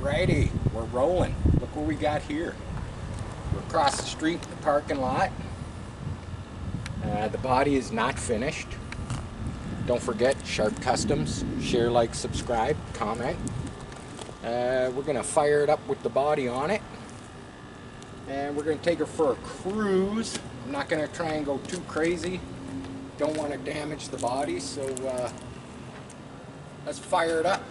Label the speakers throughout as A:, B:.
A: Alrighty, we're rolling. Look what we got here. We're across the street in the parking lot. The body is not finished. Don't forget, Sharp Customs. Share, like, subscribe, comment. We're going to fire it up with the body on it. And we're going to take her for a cruise. I'm not going to try and go too crazy. Don't want to damage the body, so let's fire it up.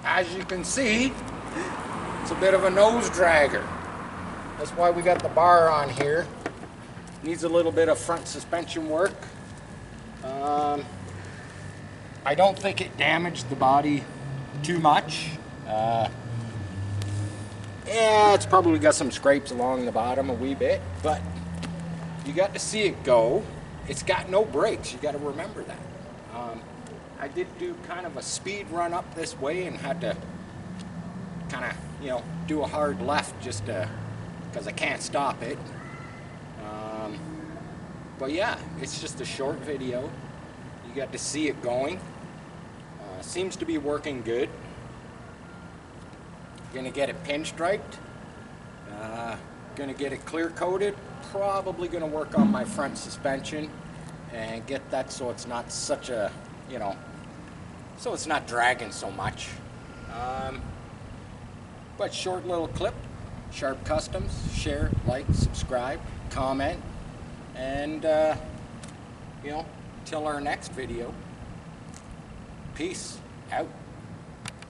A: As you can see, it's a bit of a nose dragger. That's why we got the bar on here. Needs a little bit of front suspension work. I don't think it damaged the body too much. Yeah, it's probably got some scrapes along the bottom a wee bit, but you got to see it go. It's got no brakes, you got to remember that. I did do kind of a speed run up this way and had to kind of, do a hard left just because I can't stop it. But yeah, it's just a short video. You got to see it going. Seems to be working good. Gonna get it pinstriped. Gonna get it clear coated. Probably gonna work on my front suspension and get that so it's not such a, so it's not dragging so much. But short little clip, Sharp Customs. Share, like, subscribe, comment, and you know, till our next video. Peace out.